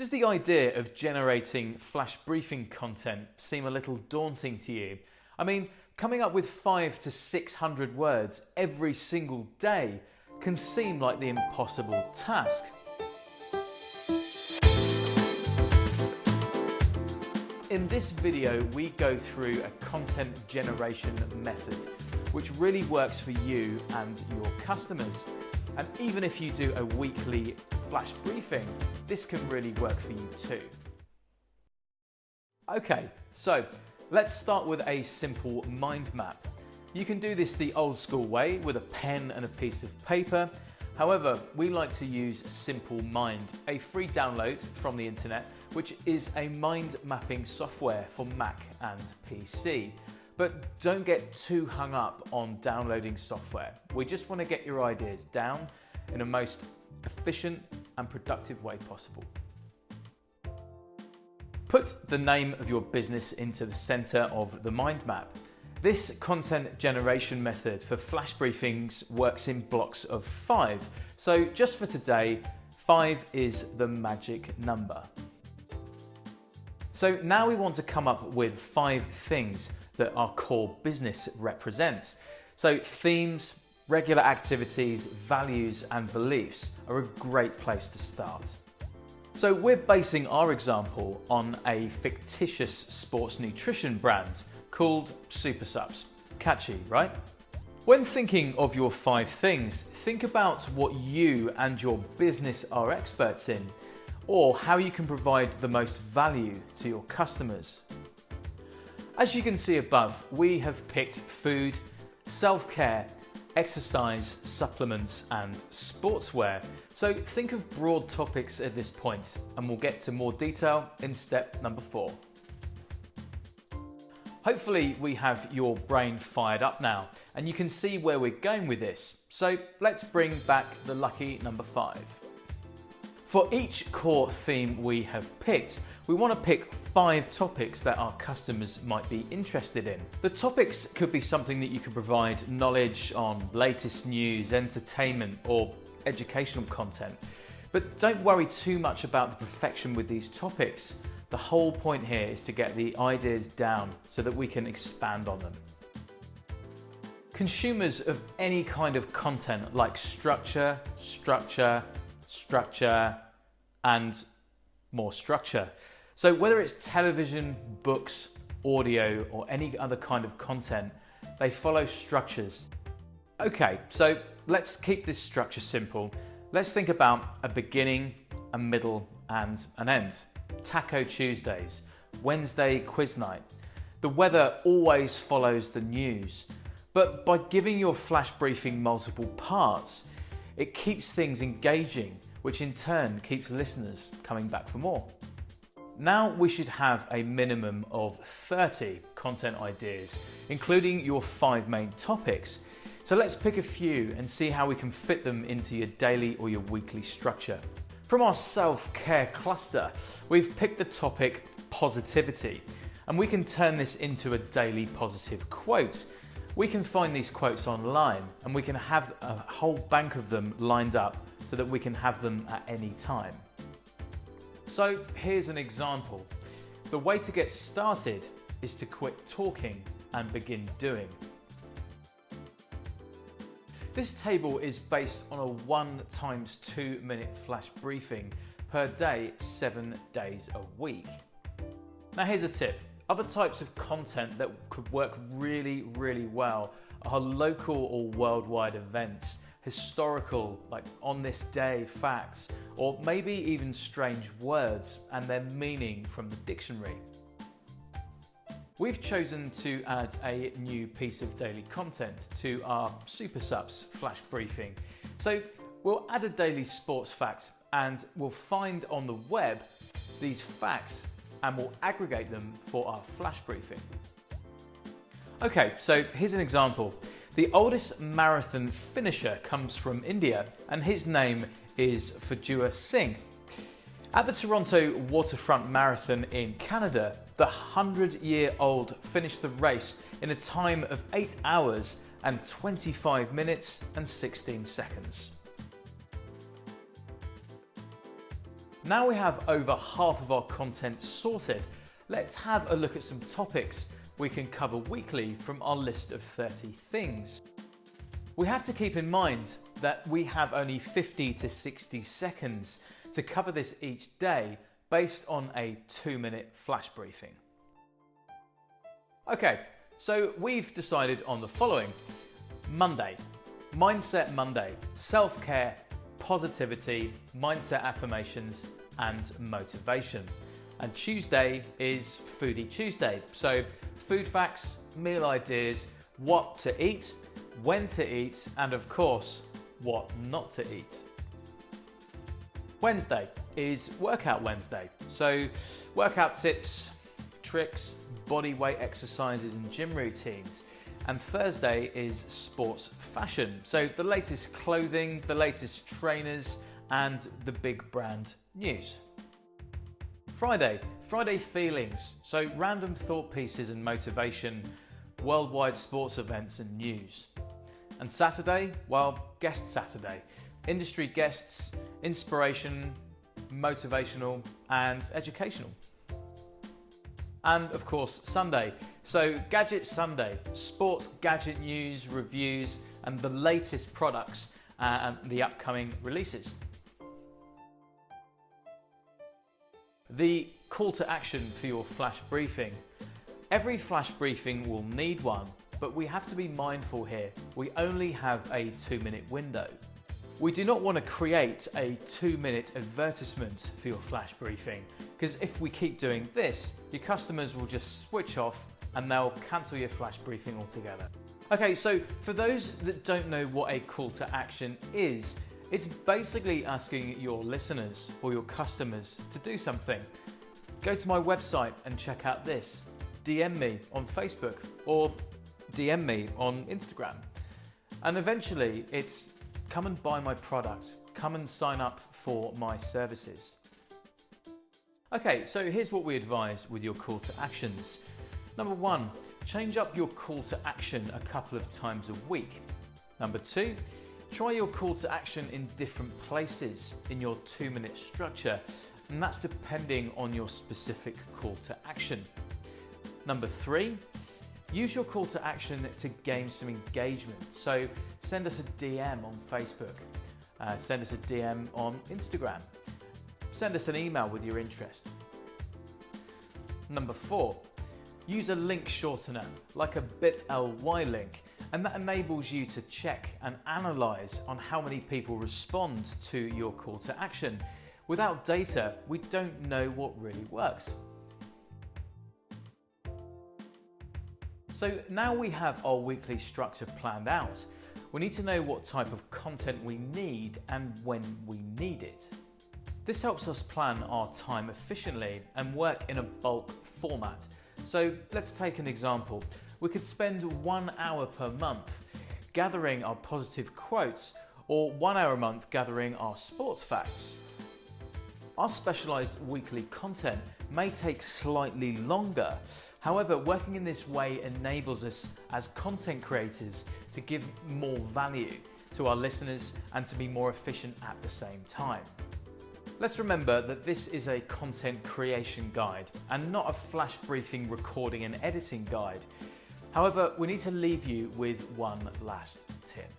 Does the idea of generating flash briefing content seem a little daunting to you? I mean, coming up with 500 to 600 words every single day can seem like the impossible task. In this video, we go through a content generation method, which really works for you and your customers. And even if you do a weekly flash briefing, this can really work for you too. Okay, so let's start with a simple mind map. You can do this the old school way with a pen and a piece of paper. However, we like to use Simple Mind, a free download from the internet, which is a mind mapping software for Mac and PC. But don't get too hung up on downloading software. We just want to get your ideas down in a most efficient and productive way possible. Put the name of your business into the center of the mind map. This content generation method for flash briefings works in blocks of 5. So just for today, 5 is the magic number. So now we want to come up with 5 things that our core business represents. So themes, regular activities, values, and beliefs are a great place to start. So we're basing our example on a fictitious sports nutrition brand called Super Subs. Catchy, right? When thinking of your 5 things, think about what you and your business are experts in, or how you can provide the most value to your customers. As you can see above, we have picked food, self-care, exercise, supplements, and sportswear. So think of broad topics at this point, and we'll get to more detail in step number 4. Hopefully we have your brain fired up now, and you can see where we're going with this. So let's bring back the lucky number 5. For each core theme we have picked, we want to pick 5 topics that our customers might be interested in. The topics could be something that you can provide knowledge on, latest news, entertainment, or educational content. But don't worry too much about the perfection with these topics. The whole point here is to get the ideas down so that we can expand on them. Consumers of any kind of content like structure, and more structure. So whether it's television, books, audio, or any other kind of content, they follow structures. Okay, so let's keep this structure simple. Let's think about a beginning, a middle, and an end. Taco Tuesdays, Wednesday quiz night. The weather always follows the news, but by giving your flash briefing multiple parts, it keeps things engaging, which in turn keeps listeners coming back for more. Now we should have a minimum of 30 content ideas, including your 5 main topics. So let's pick a few and see how we can fit them into your daily or your weekly structure. From our self-care cluster, we've picked the topic positivity, and we can turn this into a daily positive quote. We can find these quotes online, and we can have a whole bank of them lined up so that we can have them at any time. So here's an example. The way to get started is to quit talking and begin doing. This table is based on a 1 × 2 minute flash briefing per day, 7 days a week. Now here's a tip. Other types of content that could work really, really well are local or worldwide events, historical, like on this day facts, or maybe even strange words and their meaning from the dictionary. We've chosen to add a new piece of daily content to our Super Subs flash briefing. So we'll add a daily sports fact, and we'll find on the web these facts and we'll aggregate them for our flash briefing. Okay, so here's an example. The oldest marathon finisher comes from India, and his name is Fajua Singh. At the Toronto Waterfront Marathon in Canada, the 100-year-old finished the race in a time of 8 hours and 25 minutes and 16 seconds. Now we have over half of our content sorted, let's have a look at some topics we can cover weekly from our list of 30 things. We have to keep in mind that we have only 50 to 60 seconds to cover this each day based on a 2-minute flash briefing. Okay, so we've decided on the following. Monday, Mindset Monday, self-care, positivity, mindset affirmations, and motivation. And Tuesday is Foodie Tuesday. So food facts, meal ideas, what to eat, when to eat, and of course, what not to eat. Wednesday is Workout Wednesday. So workout tips, tricks, body weight exercises and gym routines. And Thursday is Sports Fashion. So the latest clothing, the latest trainers, and the big brand news. Friday feelings. So random thought pieces and motivation, worldwide sports events and news. And Saturday, well, Guest Saturday. Industry guests, inspiration, motivational, and educational. And of course, Sunday. So Gadget Sunday, sports gadget news, reviews, and the latest products and the upcoming releases. The call to action for your flash briefing. Every flash briefing will need one, but we have to be mindful here. We only have a 2-minute window. We do not want to create a 2-minute advertisement for your flash briefing, because if we keep doing this, your customers will just switch off and they'll cancel your flash briefing altogether. Okay, so for those that don't know what a call to action is, it's basically asking your listeners or your customers to do something. Go to my website and check out this. DM me on Facebook or DM me on Instagram. And eventually it's come and buy my product, come and sign up for my services. Okay, so here's what we advise with your call to actions. Number 1, change up your call to action a couple of times a week. Number 2, try your call to action in different places in your 2-minute structure, and that's depending on your specific call to action. Number 3, use your call to action to gain some engagement. So send us a DM on Facebook, send us a DM on Instagram, send us an email with your interest. Number 4, use a link shortener like a bit.ly link, and that enables you to check and analyze on how many people respond to your call to action. Without data, we don't know what really works. So now we have our weekly structure planned out. We need to know what type of content we need and when we need it. This helps us plan our time efficiently and work in a bulk format. So let's take an example. We could spend 1 hour per month gathering our positive quotes, or 1 hour a month gathering our sports facts. Our specialized weekly content may take slightly longer. However, working in this way enables us as content creators to give more value to our listeners and to be more efficient at the same time. Let's remember that this is a content creation guide and not a flash briefing recording and editing guide. However, we need to leave you with one last tip.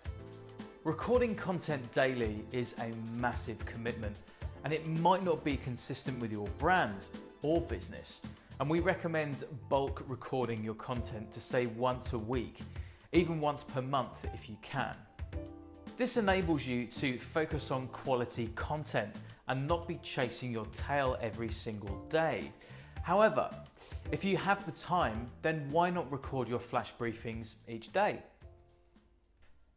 Recording content daily is a massive commitment, and it might not be consistent with your brand or business. And we recommend bulk recording your content to say once a week, even once per month if you can. This enables you to focus on quality content and not be chasing your tail every single day. However, if you have the time, then why not record your flash briefings each day?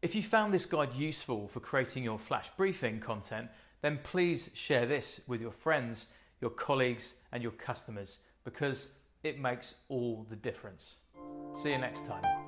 If you found this guide useful for creating your flash briefing content, then please share this with your friends, your colleagues, and your customers, because it makes all the difference. See you next time.